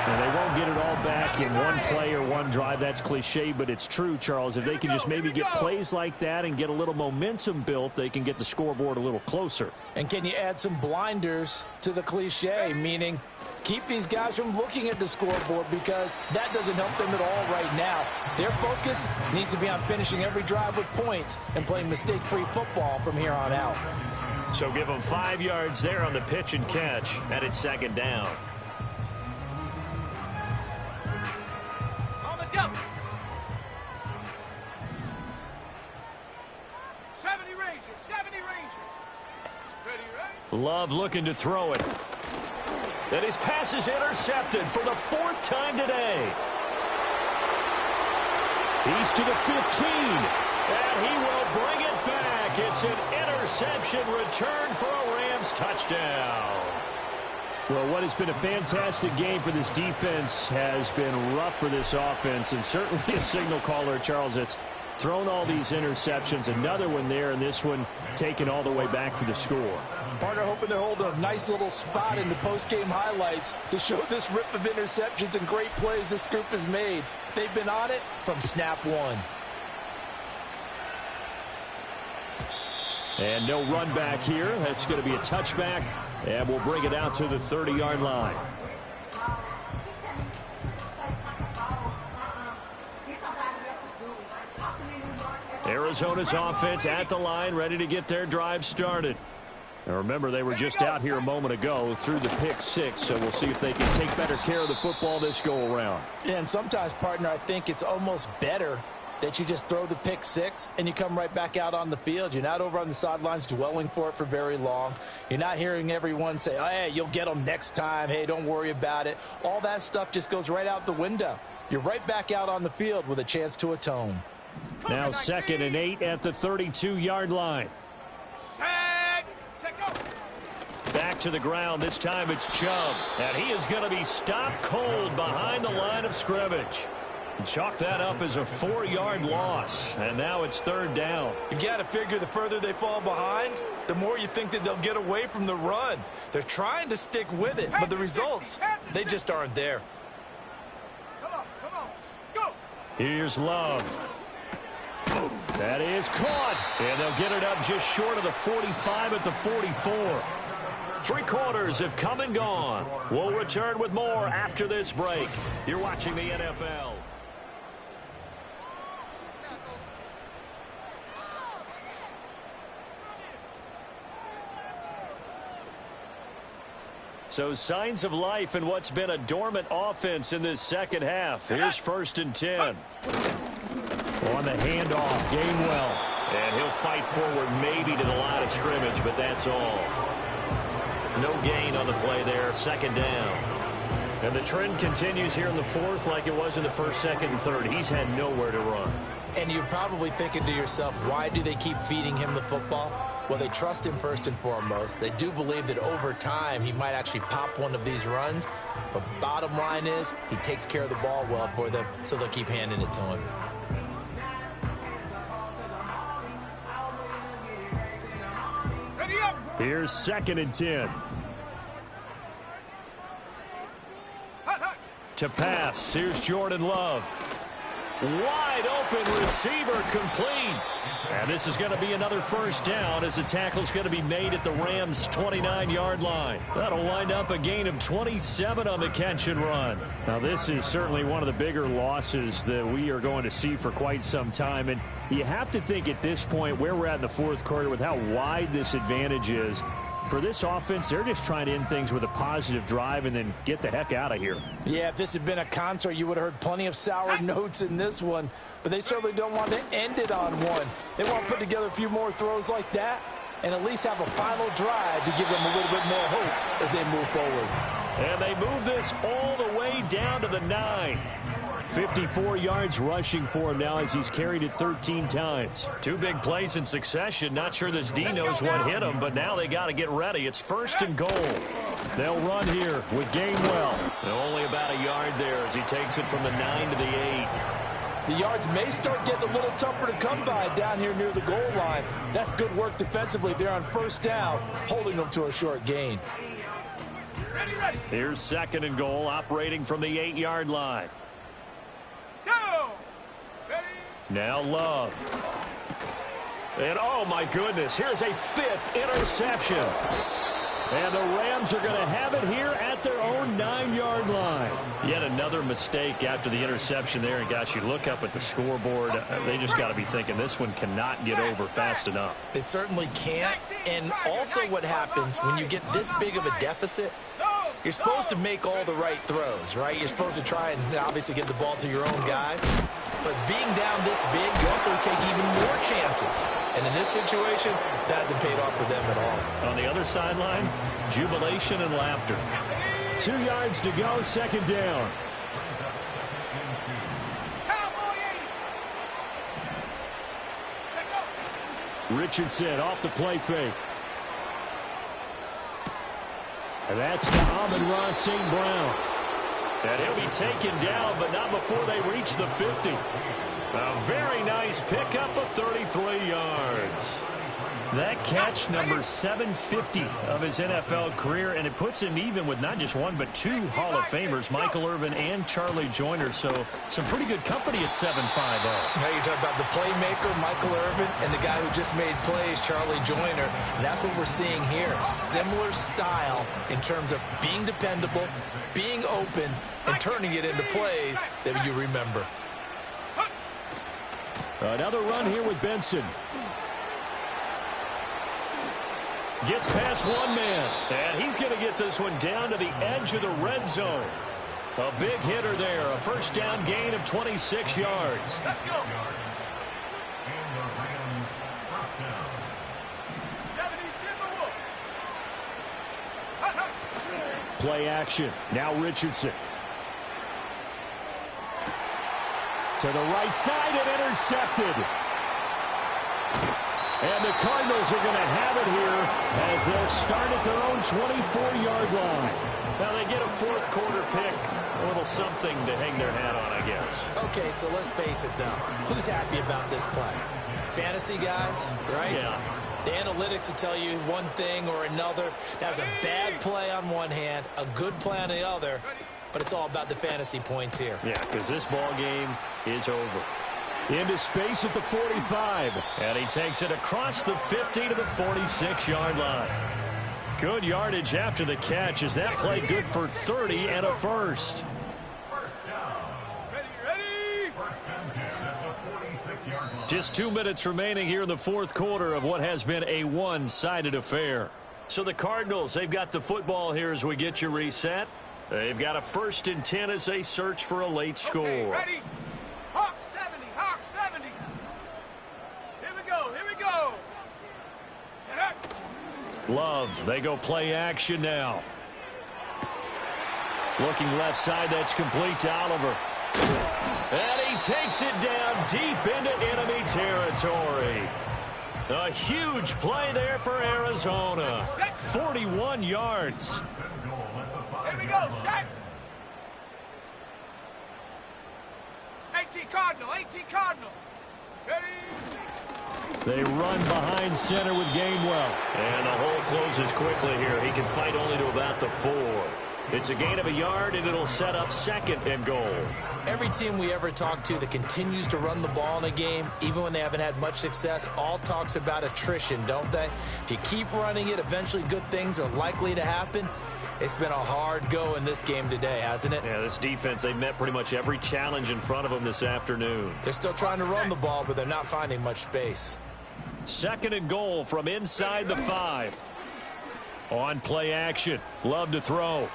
And they won't get it all back in one play or one drive. That's cliche, but it's true, Charles. If they can just maybe get plays like that and get a little momentum built, they can get the scoreboard a little closer. And can you add some blinders to the cliche, meaning keep these guys from looking at the scoreboard, because that doesn't help them at all right now. Their focus needs to be on finishing every drive with points and playing mistake-free football from here on out. So give them 5 yards there on the pitch and catch, and it's second down. On the double. 70 Rangers, 70 Rangers. Ready, ready. Love looking to throw it. And his pass is intercepted for the 4th time today. He's to the 15. And he will bring it back. It's an interception return for a Rams touchdown. Well, what has been a fantastic game for this defense has been rough for this offense, and certainly a signal caller, Charles, that's thrown all these interceptions. Another one there, and this one taken all the way back for the score. Partner hoping they're holding a nice little spot in the post-game highlights to show this rip of interceptions and great plays this group has made. They've been on it from snap one. And no run back here. That's going to be a touchback, and we'll bring it out to the 30-yard line. Arizona's offense at the line, ready to get their drive started. Now remember, they were just out here a moment ago through the pick 6, so we'll see if they can take better care of the football this go-around. Yeah, and sometimes, partner, I think it's almost better that you just throw the pick 6 and you come right back out on the field. You're not over on the sidelines dwelling for it for very long. You're not hearing everyone say, oh, hey, you'll get them next time. Hey, don't worry about it. All that stuff just goes right out the window. You're right back out on the field with a chance to atone. Now 2nd and 8 at the 32-yard line. Set, go. Back to the ground. This time it's Chubb. And he is going to be stopped cold behind the line of scrimmage. Chalk that up as a 4-yard loss. And now it's third down. You've got to figure the further they fall behind, the more you think that they'll get away from the run. They're trying to stick with it, but the results, they just aren't there. Come on, go. Here's Love. That is caught. And they'll get it up just short of the 45 at the 44. 3 quarters have come and gone. We'll return with more after this break. You're watching the NFL. So signs of life in what's been a dormant offense in this second half. Here's 1st and 10. On the handoff, Gainwell. And he'll fight forward maybe to the line of scrimmage, but that's all. No gain on the play there, 2nd down. And the trend continues here in the 4th like it was in the 1st, 2nd, and 3rd. He's had nowhere to run. And you're probably thinking to yourself, why do they keep feeding him the football? Well, they trust him first and foremost. They do believe that over time he might actually pop one of these runs. But bottom line is he takes care of the ball well for them, so they'll keep handing it to him. Ready up. Here's 2nd and 10. Hut. To pass, here's Jordan Love. Wide open receiver complete. And this is going to be another first down as the tackle's going to be made at the Rams' 29-yard line. That'll wind up a gain of 27 on the catch and run. Now, this is certainly one of the bigger losses that we are going to see for quite some time. And you have to think at this point where we're at in the fourth quarter with how wide this advantage is. For this offense, they're just trying to end things with a positive drive and then get the heck out of here. Yeah, if this had been a concert, you would have heard plenty of sour notes in this one. But they certainly don't want to end it on one. They want to put together a few more throws like that and at least have a final drive to give them a little bit more hope as they move forward. And they move this all the way down to the 9. 54 yards rushing for him now as he's carried it 13 times. Two big plays in succession. Not sure this D knows what hit him, but now they got to get ready. It's first and goal. They'll run here with Gainwell. Only about a yard there as he takes it from the 9 to the 8. The yards may start getting a little tougher to come by down here near the goal line. That's good work defensively there on first down, holding them to a short gain. Here's second and goal, operating from the 8-yard line. Now Love. And oh my goodness, here's a 5th interception. And the Rams are going to have it here at their own 9-yard line. Yet another mistake after the interception there. And gosh, you look up at the scoreboard, they just got to be thinking this one cannot get over fast enough. It certainly can't. And also what happens when you get this big of a deficit, you're supposed to make all the right throws, right? You're supposed to try and obviously get the ball to your own guys. But being down this big, you also take even more chances. And in this situation, that hasn't paid off for them at all. On the other sideline, jubilation and laughter. 2 yards to go, second down. Richardson off the play fake. And that's to Amon-Ra St. Brown. And he'll be taken down, but not before they reach the 50. A very nice pickup of 33 yards. That catch, number 750 of his NFL career, and it puts him even with not just one, but 2 Hall of Famers, Michael Irvin and Charlie Joyner. So some pretty good company at 7.50. Now you're talking about the playmaker, Michael Irvin, and the guy who just made plays, Charlie Joyner. And that's what we're seeing here. Similar style in terms of being dependable, being open, and turning it into plays that you remember. Another run here with Benson. Gets past one man, and he's going to get this one down to the edge of the red zone. A big hitter there, a first down gain of 26 yards. Let's go. Play action. Now Richardson. To the right side and intercepted. And the Cardinals are going to have it here as they'll start at their own 24-yard line. Now they get a fourth quarter pick, a little something to hang their hat on, I guess. Okay, so let's face it, though. Who's happy about this play? Fantasy guys, right? Yeah. The analytics will tell you one thing or another. That's a bad play on one hand, a good play on the other, but it's all about the fantasy points here. Yeah, because this ball game is over. Into space at the 45. And he takes it across the 50 to the 46-yard line. Good yardage after the catch. Is that play good for 30 and a first? Just 2 minutes remaining here in the fourth quarter of what has been a one-sided affair. So the Cardinals, they've got the football here as we get you reset. They've got a 1st and 10 as they search for a late score. Okay, ready? Hawk 70, Hawk 70. Here we go, here we go. Love, they go play action now. Looking left side, that's complete to Oliver. And he takes it down deep into enemy territory. A huge play there for Arizona. 41 yards. Here we go, set. 18 Cardinal, 18 Cardinal. Ready? They run behind center with Gainwell. And the hole closes quickly here. He can fight only to about the 4. It's a gain of a yard, and it'll set up 2nd and goal. Every team we ever talk to that continues to run the ball in a game, even when they haven't had much success, all talks about attrition, don't they? If you keep running it, eventually good things are likely to happen. It's been a hard go in this game today, hasn't it? Yeah, this defense, they've met pretty much every challenge in front of them this afternoon. They're still trying to run the ball, but they're not finding much space. 2nd and goal from inside the 5. On play action. Love to throw.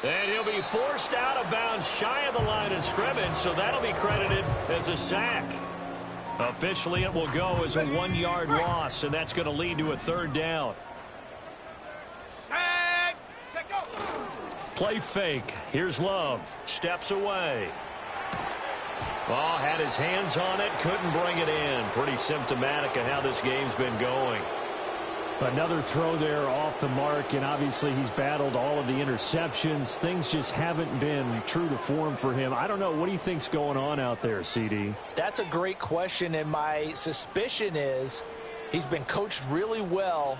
And he'll be forced out of bounds shy of the line of scrimmage, so that'll be credited as a sack. Officially, it will go as a 1-yard loss, and that's going to lead to a 3rd down. Play fake. Here's Love. Steps away. Oh, had his hands on it. Couldn't bring it in. Pretty symptomatic of how this game's been going. Another throw there off the mark, and obviously he's battled all of the interceptions. Things just haven't been true to form for him. I don't know. What do you think's going on out there, CD? That's a great question, and my suspicion is he's been coached really well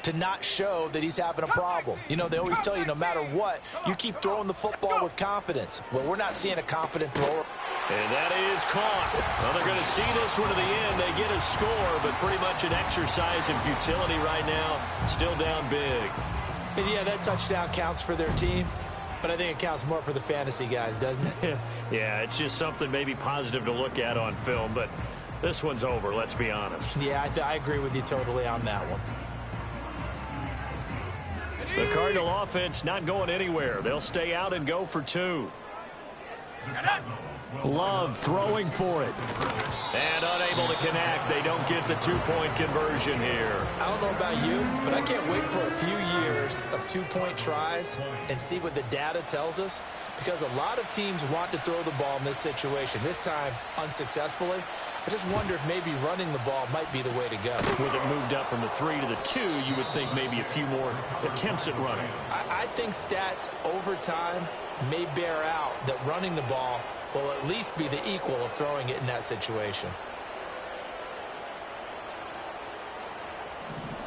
to not show that he's having a problem. You know, they always tell you no matter what, you keep throwing the football with confidence. Well, we're not seeing a confident thrower. And that is caught. Well, they're going to see this one to the end. They get a score, but pretty much an exercise in futility right now. Still down big. And yeah, that touchdown counts for their team, but I think it counts more for the fantasy guys, doesn't it? Yeah, it's just something maybe positive to look at on film, but this one's over, let's be honest. Yeah, I agree with you totally on that one. The Cardinal offense not going anywhere. They'll stay out and go for 2. Love throwing for it. And unable to connect. They don't get the 2-point conversion here. I don't know about you, but I can't wait for a few years of 2-point tries and see what the data tells us, because a lot of teams want to throw the ball in this situation. This time, unsuccessfully. I just wonder if maybe running the ball might be the way to go. With it moved up from the 3 to the 2, you would think maybe a few more attempts at running. I think stats over time may bear out that running the ball will at least be the equal of throwing it in that situation.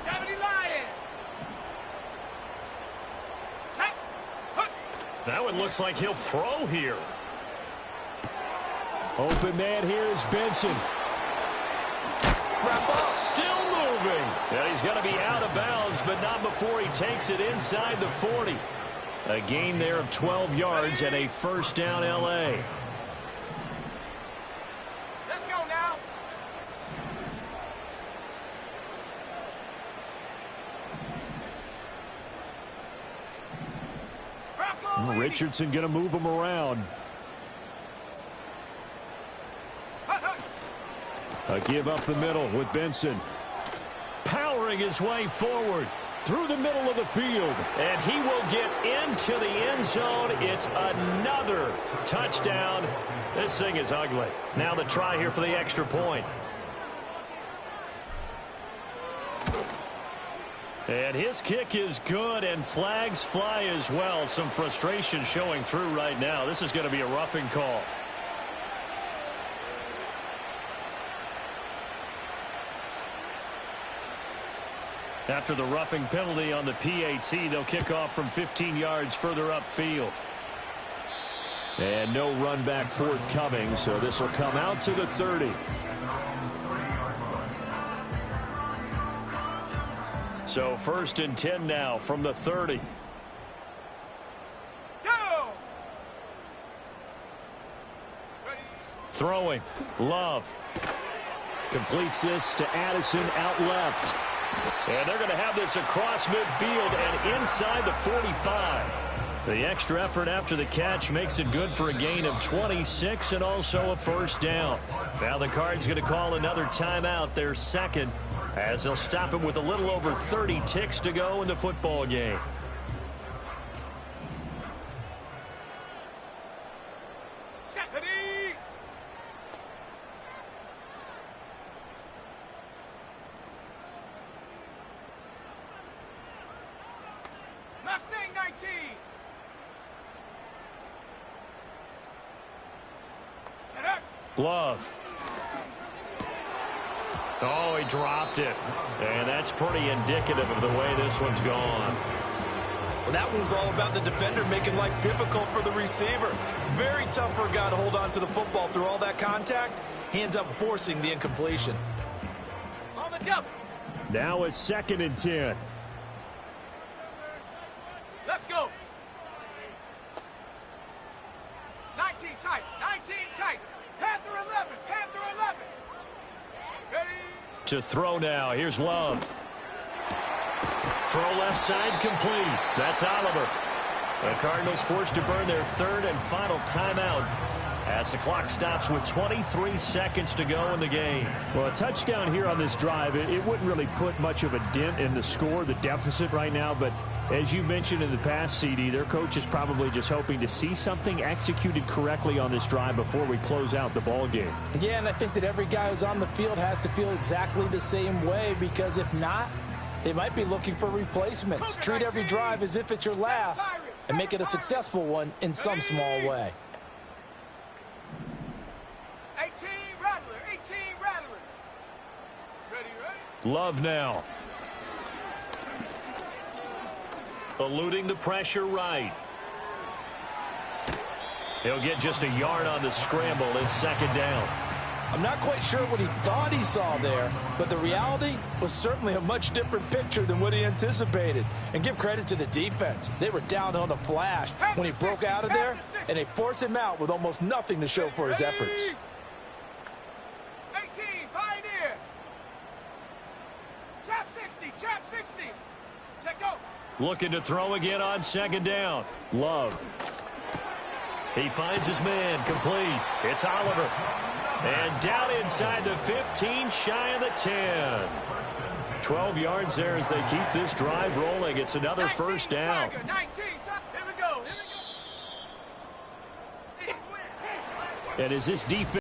70 Lions. That one looks like he'll throw here. Open man here is Benson. Wrap up. Still moving. Yeah, he's going to be out of bounds, but not before he takes it inside the 40. A gain there of 12 yards and a 1st down L.A. Let's go now. Richardson going to move him around. A give up the middle with Benson. Powering his way forward through the middle of the field. And he will get into the end zone. It's another touchdown. This thing is ugly. Now the try here for the extra point. And his kick is good, and flags fly as well. Some frustration showing through right now. This is going to be a roughing call. After the roughing penalty on the PAT, they'll kick off from 15 yards further upfield. And no run back forthcoming, so this will come out to the 30. So 1st and 10 now from the 30. Go! Throwing. Love. Completes this to Addison out left. And they're going to have this across midfield and inside the 45. The extra effort after the catch makes it good for a gain of 26 and also a 1st down. Now the Cards going to call another timeout, their 2nd, as they'll stop it with a little over 30 ticks to go in the football game. Mustang 19. Love. Oh, he dropped it. And that's pretty indicative of the way this one's gone. Well, that one was all about the defender making life difficult for the receiver. Very tough for a guy to hold on to the football through all that contact. He ends up forcing the incompletion. On the double. Now a 2nd and 10. Let's go. 19 tight. 19 tight. Panther 11. Panther 11. Ready. To throw now. Here's Love. Throw left side complete. That's Oliver. The Cardinals forced to burn their 3rd and final timeout as the clock stops with 23 seconds to go in the game. Well, a touchdown here on this drive, it wouldn't really put much of a dent in the score, the deficit right now, but as you mentioned in the past, CD, their coach is probably just hoping to see something executed correctly on this drive before we close out the ball game. Yeah, and I think that every guy who's on the field has to feel exactly the same way, because if not, they might be looking for replacements. Treat every drive as if it's your last and make it a successful one in some small way. 18 Rattler. 18 Rattler. Ready, ready. Love now. Eluding the pressure right. He'll get just a yard on the scramble. It's 2nd down. I'm not quite sure what he thought he saw there, but the reality was certainly a much different picture than what he anticipated. And give credit to the defense. They were down on the flash when he broke out of there, and they forced him out with almost nothing to show for his efforts. 18 Pioneer. Chap 60. Chap 60. Check go. Looking to throw again on 2nd down. Love. He finds his man. Complete. It's Oliver. And down inside the 15, shy of the 10. 12 yards there as they keep this drive rolling. It's another 19, 1st down. Tiger, 19, here we go. And as this defense